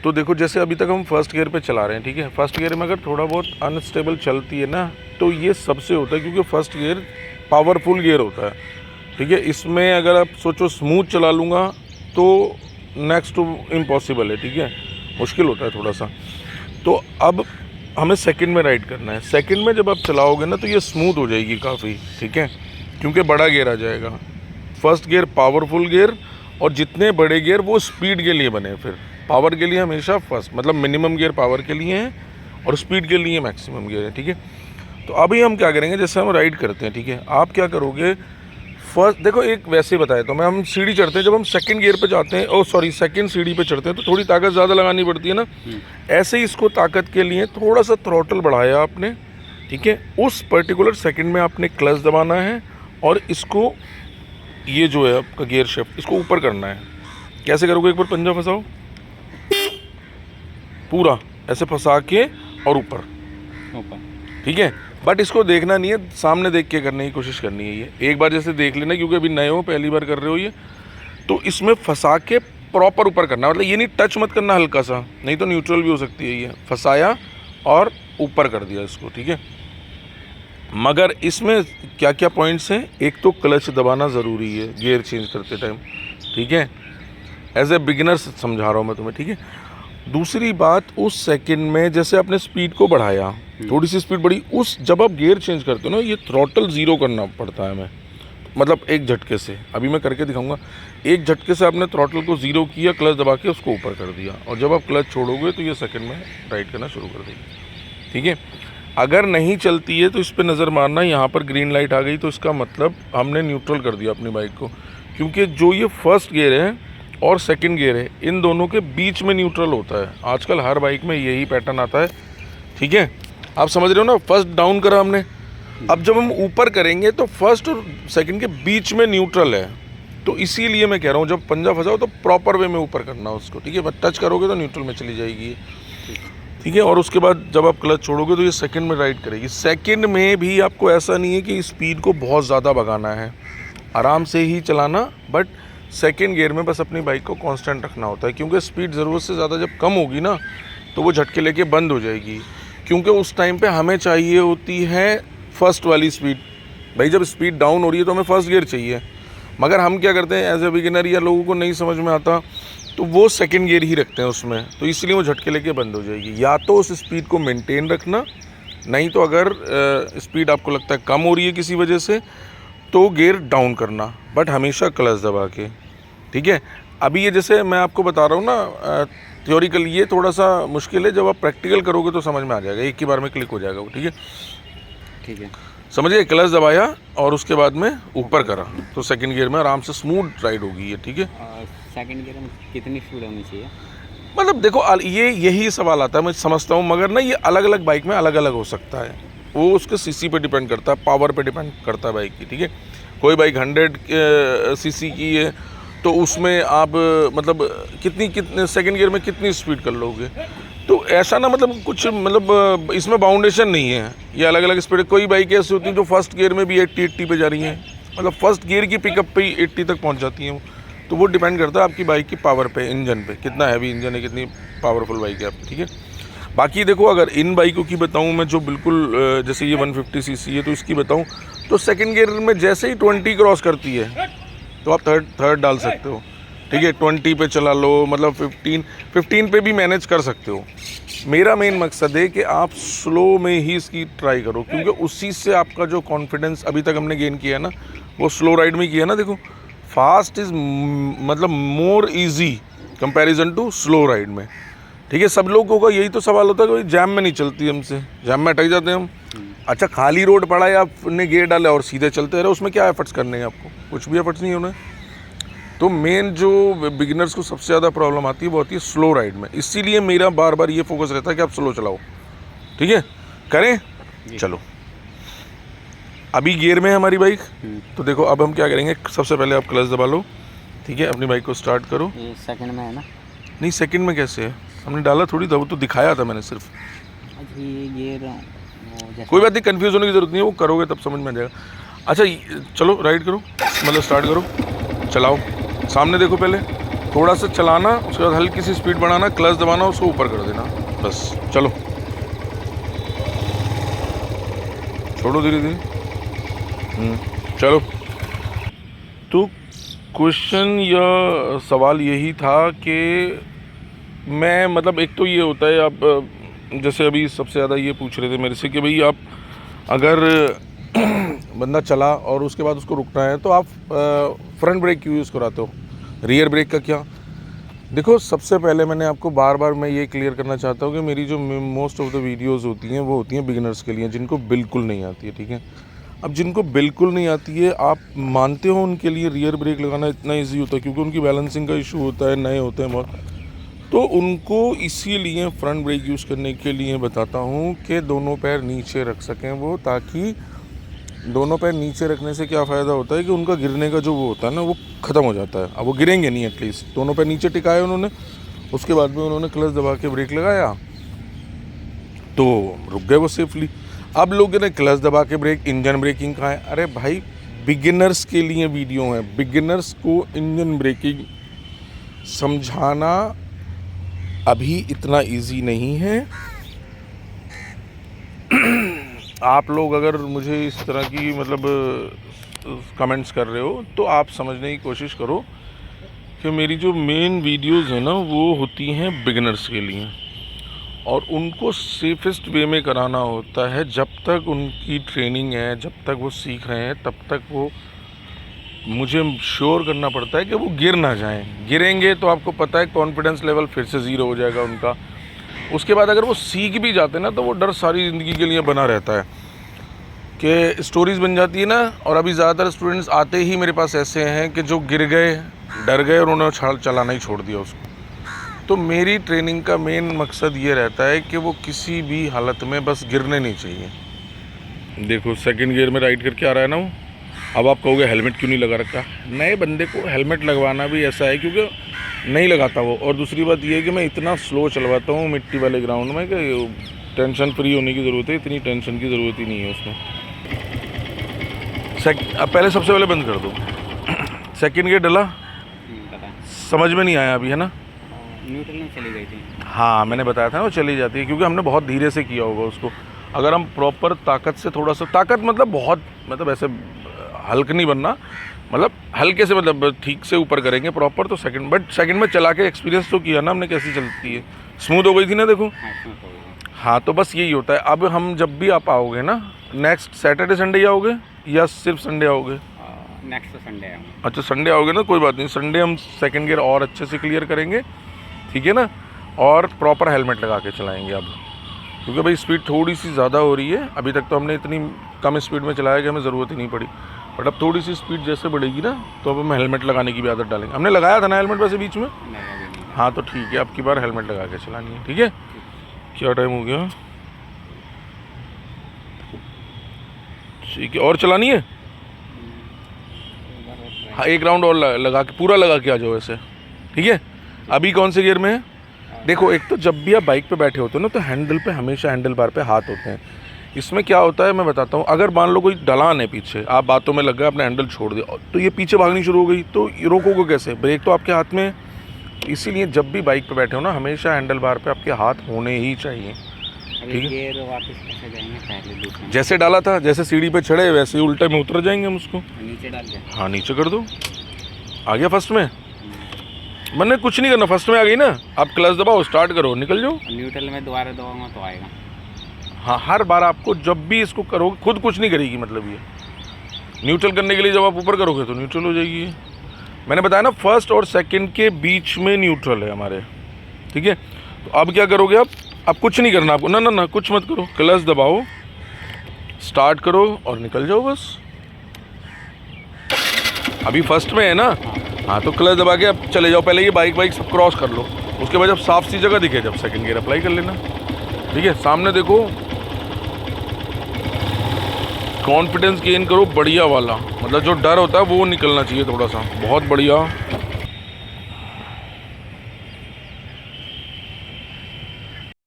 तो देखो जैसे अभी तक हम फर्स्ट गियर पे चला रहे हैं, ठीक है। फर्स्ट गियर में अगर थोड़ा बहुत अनस्टेबल चलती है ना, तो ये सबसे होता है, क्योंकि फर्स्ट गियर पावरफुल गियर होता है, ठीक है। इसमें अगर आप सोचो स्मूथ चला लूँगा तो नेक्स्ट टू इम्पॉसिबल है, ठीक है, मुश्किल होता है थोड़ा सा। तो अब हमें सेकंड में राइड करना है। सेकंड में जब आप चलाओगे ना तो ये स्मूथ हो जाएगी काफ़ी, ठीक है, क्योंकि बड़ा गियर आ जाएगा। फर्स्ट गियर पावरफुल गियर, और जितने बड़े गियर वो स्पीड के लिए बने। फिर पावर के लिए हमेशा फर्स्ट, मतलब मिनिमम गियर पावर के लिए है और स्पीड के लिए मैक्सिमम गियर है, ठीक है। तो अभी हम क्या करेंगे, जैसे हम राइड करते हैं, ठीक है, आप क्या करोगे, फर्स्ट देखो एक वैसे बताया तो मैं, हम सीढ़ी चढ़ते हैं, जब हम सेकंड गियर पे जाते हैं, सेकंड सीढ़ी पे चढ़ते हैं तो थोड़ी ताकत ज़्यादा लगानी पड़ती है ना। ऐसे ही इसको ताकत के लिए थोड़ा सा थ्रॉटल बढ़ाया आपने, ठीक है। उस पर्टिकुलर सेकंड में आपने क्लच दबाना है और इसको, ये जो है आपका गियर शिफ्ट, इसको ऊपर करना है। कैसे करोगे, एक बार पंजा फंसाओ, पूरा ऐसे फंसा के और ऊपर, ठीक है। बट इसको देखना नहीं है, सामने देख के करने की कोशिश करनी है। ये एक बार जैसे देख लेना, क्योंकि अभी नए हो, पहली बार कर रहे हो ये, तो इसमें फंसा के प्रॉपर ऊपर करना, मतलब ये नहीं टच मत करना हल्का सा, नहीं तो न्यूट्रल भी हो सकती है। ये फंसाया और ऊपर कर दिया इसको, ठीक है। मगर इसमें क्या क्या पॉइंट्स हैं, एक तो क्लच दबाना ज़रूरी है गियर चेंज करते टाइम, ठीक है, एज ए बिगिनर समझा रहा हूँ मैं तुम्हें, ठीक है। दूसरी बात, उस सेकंड में जैसे आपने स्पीड को बढ़ाया, थोड़ी सी स्पीड बढ़ी, उस जब आप गियर चेंज करते हो ना, ये थ्रॉटल ज़ीरो करना पड़ता है हमें, मतलब एक झटके से। अभी मैं करके दिखाऊंगा। एक झटके से आपने थ्रॉटल को ज़ीरो किया, क्लच दबा के उसको ऊपर कर दिया, और जब आप क्लच छोड़ोगे तो ये सेकंड में राइड करना शुरू कर देगी, ठीक है। अगर नहीं चलती है तो इस पर नज़र मारना, यहाँ पर ग्रीन लाइट आ गई तो इसका मतलब हमने न्यूट्रल कर दिया अपनी बाइक को, क्योंकि जो ये फर्स्ट गियर है और सेकंड गियर है, इन दोनों के बीच में न्यूट्रल होता है। आजकल हर बाइक में यही पैटर्न आता है, ठीक है। आप समझ रहे हो ना, फर्स्ट डाउन करा हमने, अब जब हम ऊपर करेंगे तो फर्स्ट और सेकंड के बीच में न्यूट्रल है, तो इसीलिए मैं कह रहा हूँ जब पंजा फंसाओ तो प्रॉपर वे में ऊपर करना उसको, ठीक है। बट टच करोगे तो न्यूट्रल में चली जाएगी, ठीक है। और उसके बाद जब आप क्लच छोड़ोगे तो ये सेकंड में राइड करेगी। सेकंड में भी आपको ऐसा नहीं है कि स्पीड को बहुत ज़्यादा भगाना है, आराम से ही चलाना, बट सेकंड गियर में बस अपनी बाइक को कांस्टेंट रखना होता है, क्योंकि स्पीड ज़रूरत से ज़्यादा जब कम होगी ना तो वो झटके लेके बंद हो जाएगी, क्योंकि उस टाइम पे हमें चाहिए होती है फर्स्ट वाली स्पीड। भाई जब स्पीड डाउन हो रही है तो हमें फर्स्ट गियर चाहिए, मगर हम क्या करते हैं, एज ए बिगिनर या लोगों को नहीं समझ में आता तो वो सेकंड गियर ही रखते हैं उसमें, तो इसलिए वो झटके लेके बंद हो जाएगी। या तो उस स्पीड को मेंटेन रखना, नहीं तो अगर स्पीड आपको लगता है कम हो रही है किसी वजह से तो गियर डाउन करना, बट हमेशा क्लच दबा के, ठीक है। अभी ये जैसे मैं आपको बता रहा हूँ ना थ्योरिकल, ये थोड़ा सा मुश्किल है, जब आप प्रैक्टिकल करोगे तो समझ में आ जाएगा, एक ही बार में क्लिक हो जाएगा वो, ठीक है, ठीक है। समझिए, क्लच दबाया और उसके बाद में ऊपर करा तो सेकंड गियर में आराम से स्मूथ राइड होगी ये, ठीक है। सेकंड गियर में कितनी स्पीड होनी चाहिए, मतलब देखो ये यही सवाल आता है, मैं समझता हूँ, मगर ना ये अलग अलग बाइक में अलग अलग हो सकता है, वो उसके सीसी पे डिपेंड करता है, पावर पे डिपेंड करता है बाइक की, ठीक है। कोई बाइक 100 सीसी की है तो उसमें आप मतलब कितने सेकंड गियर में कितनी स्पीड कर लोगे, तो ऐसा ना, मतलब कुछ मतलब इसमें बाउंडेशन नहीं है, ये अलग अलग स्पीड। कोई बाइक ऐसी होती है जो फर्स्ट गियर में भी 80 पे जा रही हैं, मतलब फर्स्ट गियर की पिकअप पे ही 80 तक पहुंच जाती हैं, तो वो डिपेंड करता है आपकी बाइक की पावर पे, इंजन पे, कितना हैवी इंजन है, कितनी पावरफुल बाइक है आपकी, ठीक है। बाकी देखो, अगर इन बाइकों की बताऊं मैं, जो बिल्कुल जैसे ये 150 सीसी है तो इसकी बताऊं तो सेकंड गियर में जैसे ही 20 क्रॉस करती है तो आप थर्ड डाल सकते हो, ठीक है। 20 पे चला लो, मतलब 15 पे भी मैनेज कर सकते हो। मेरा मेन मकसद है कि आप स्लो में ही इसकी ट्राई करो, क्योंकि उसी से आपका जो कॉन्फिडेंस अभी तक हमने गेन किया ना, वो स्लो राइड में किया ना। देखो, फास्ट इज़ मतलब more easy comparison to slow ride में, ठीक है। सब लोगों का यही तो सवाल होता है कि जैम में नहीं चलती हमसे, जैम में अटक जाते हैं हम। अच्छा, खाली रोड पड़ा है, आपने गियर डाला और सीधे चलते रहे, उसमें क्या एफर्ट्स करने हैं आपको, कुछ भी एफर्ट्स नहीं होने। तो मेन जो बिगिनर्स को सबसे ज़्यादा प्रॉब्लम आती है वो होती है स्लो राइड में, इसीलिए मेरा बार बार ये फोकस रहता है कि आप स्लो चलाओ, ठीक है। करें, चलो। अभी गियर में है हमारी बाइक, तो देखो अब हम क्या करेंगे, सबसे पहले आप क्लच दबा लो, ठीक है, अपनी बाइक को स्टार्ट करो। ये सेकंड में है ना? नहीं, सेकंड में कैसे है, हमने डाला थोड़ी था, वो तो दिखाया था मैंने सिर्फ। ये गियर कोई बात नहीं, कंफ्यूज होने की जरूरत नहीं है, वो करोगे तब समझ में आ जाएगा। अच्छा चलो, राइड करो, मतलब स्टार्ट करो, चलाओ, सामने देखो पहले, थोड़ा सा चलाना, उसके बाद हल्की सी स्पीड बढ़ाना, क्लच दबाना, उसको ऊपर कर देना, बस। चलो छोड़ो धीरे धीरे। चलो। तो क्वेश्चन या सवाल यही था कि मैं मतलब एक तो ये होता है, आप जैसे अभी सबसे ज़्यादा ये पूछ रहे थे मेरे से कि भाई आप अगर बंदा चला और उसके बाद उसको रुकना है तो आप फ्रंट ब्रेक क्यों यूज़ कराते हो, रियर ब्रेक का क्या? देखो, सबसे पहले मैंने आपको बार बार मैं ये क्लियर करना चाहता हूँ कि मेरी जो मोस्ट ऑफ द वीडियोस होती हैं वो होती हैं बिगिनर्स के लिए, जिनको बिल्कुल नहीं आती है, ठीक है। अब जिनको बिल्कुल नहीं आती है, आप मानते हो उनके लिए रियर ब्रेक लगाना इतना ईजी होता है क्योंकि उनकी बैलेंसिंग का इशू होता है, नए होते हैं बहुत, तो उनको इसीलिए फ्रंट ब्रेक यूज़ करने के लिए बताता हूँ कि दोनों पैर नीचे रख सकें वो, ताकि दोनों पैर नीचे रखने से क्या फ़ायदा होता है कि उनका गिरने का जो वो होता है ना, वो ख़त्म हो जाता है। अब वो गिरेंगे नहीं, एटलीस्ट दोनों पैर नीचे टिकाए उन्होंने, उसके बाद में उन्होंने क्लच दबा के ब्रेक लगाया तो रुक गए वो सेफली। अब लोग ने क्लच दबा के ब्रेक, इंजन ब्रेकिंग कहाँ है? अरे भाई, बिगिनर्स के लिए वीडियो है, बिगिनर्स को इंजन ब्रेकिंग समझाना अभी इतना इजी नहीं है। आप लोग अगर मुझे इस तरह की मतलब कमेंट्स कर रहे हो तो आप समझने की कोशिश करो कि मेरी जो मेन वीडियोस हैं ना वो होती हैं बिगिनर्स के लिए, और उनको सेफेस्ट वे में कराना होता है। जब तक उनकी ट्रेनिंग है, जब तक वो सीख रहे हैं, तब तक वो मुझे श्योर करना पड़ता है कि वो गिर ना जाएं। गिरेंगे तो आपको पता है कॉन्फिडेंस लेवल फिर से ज़ीरो हो जाएगा उनका। उसके बाद अगर वो सीख भी जाते हैं ना तो वो डर सारी ज़िंदगी के लिए बना रहता है कि स्टोरीज़ बन जाती है ना। और अभी ज़्यादातर स्टूडेंट्स आते ही मेरे पास ऐसे हैं कि जो गिर गए, डर गए और उन्होंने चलाना ही छोड़ दिया उसको। तो मेरी ट्रेनिंग का मेन मकसद ये रहता है कि वो किसी भी हालत में बस गिरने नहीं चाहिए। देखो, सेकंड गियर में राइड करके आ रहा है ना वो। अब आप कहोगे हेलमेट क्यों नहीं लगा रखा? नए बंदे को हेलमेट लगवाना भी ऐसा है क्योंकि नहीं लगाता वो, और दूसरी बात ये है कि मैं इतना स्लो चलवाता हूँ मिट्टी वाले ग्राउंड में कि टेंशन फ्री होने की ज़रूरत है, इतनी टेंशन की ज़रूरत ही नहीं है उसमें। अब पहले सबसे पहले बंद कर दो। सेकंड गियर डला, समझ में नहीं आया अभी, है ना? न्यूट्रल में चली गई थी। हाँ, मैंने बताया था ना वो चली जाती है क्योंकि हमने बहुत धीरे से किया होगा उसको। अगर हम प्रॉपर ताकत से, थोड़ा सा ताकत मतलब बहुत, मतलब ऐसे हल्क नहीं बनना, मतलब हल्के से, मतलब ठीक से ऊपर करेंगे प्रॉपर तो सेकंड। बट सेकंड में चला के एक्सपीरियंस तो किया ना हमने कैसी चलती है, स्मूथ हो गई थी ना, देखो। हाँ, तो बस यही होता है। अब हम जब भी आप आओगे ना, नेक्स्ट सैटरडे संडे ही आओगे या सिर्फ संडे आओगे? नेक्स्ट संडे आऊँगा। अच्छा, संडे आओगे ना, कोई बात नहीं। संडे हम सेकंड गियर और अच्छे से क्लियर करेंगे, ठीक है ना, और प्रॉपर हेलमेट लगा के चलाएंगे अब, क्योंकि भाई स्पीड थोड़ी सी ज़्यादा हो रही है। अभी तक तो हमने इतनी कम स्पीड में चलाया कि हमें ज़रूरत ही नहीं पड़ी, बट अब थोड़ी सी स्पीड जैसे बढ़ेगी ना तो अब हम हेलमेट लगाने की भी आदत डालेंगे। हमने लगाया था ना हेलमेट वैसे बीच में? हाँ, तो ठीक है, अब की बार हेलमेट लगा के चलानी है, ठीक है। क्या टाइम हो गया? ठीक है, और चलानी है? हाँ, एक राउंड और लगा के, पूरा लगा के आ जाओ ऐसे, ठीक है। अभी कौन से गियर में है? देखो, एक तो जब भी आप बाइक पे बैठे होते हो ना तो हैंडल पे हमेशा, हैंडल बार पे हाथ होते हैं। इसमें क्या होता है मैं बताता हूँ। अगर मान लो कोई ढलान है पीछे, आप बातों में लग गए, आपने हैंडल छोड़ दिया तो ये पीछे भागनी शुरू हो गई, तो रोकोगे कैसे? ब्रेक तो आपके हाथ में है। इसीलिए जब भी बाइक पे बैठे हो ना, हमेशा हैंडल बार पे आपके हाथ होने ही चाहिए, ठीक है। वापस कैसे जाएंगे? पहले दूसरे जैसे डाला था, जैसे सीढ़ी पे चढ़े वैसे ही उल्टे में उतर जाएंगे हम उसको। नीचे डाल के? हाँ, नीचे कर दो। आ गया फर्स्ट में? मैंने कुछ नहीं करना, फर्स्ट में आ गई ना, आप क्लच दबाओ, स्टार्ट करो, निकल जाओ। न्यूट्रल में दोबारा दबाऊंगा तो आएगा? हाँ, हर बार आपको जब भी इसको करोगे, खुद कुछ नहीं करेगी, मतलब ये न्यूट्रल करने के लिए जब आप ऊपर करोगे तो न्यूट्रल हो जाएगी ये। मैंने बताया ना, फर्स्ट और सेकंड के बीच में न्यूट्रल है हमारे, ठीक है। तो अब क्या करोगे आप? अब कुछ नहीं करना आपको, ना ना ना, कुछ मत करो, क्लच दबाओ, स्टार्ट करो और निकल जाओ बस। अभी फर्स्ट में है ना, हाँ, तो क्लच दबा के अब चले जाओ। पहले ये बाइक सब क्रॉस कर लो, उसके बाद जब साफ सी जगह दिखे, जब सेकंड गियर अप्लाई कर लेना, ठीक है। सामने देखो, कॉन्फिडेंस गेन करो बढ़िया वाला, मतलब जो डर होता है वो निकलना चाहिए थोड़ा सा, बहुत बढ़िया।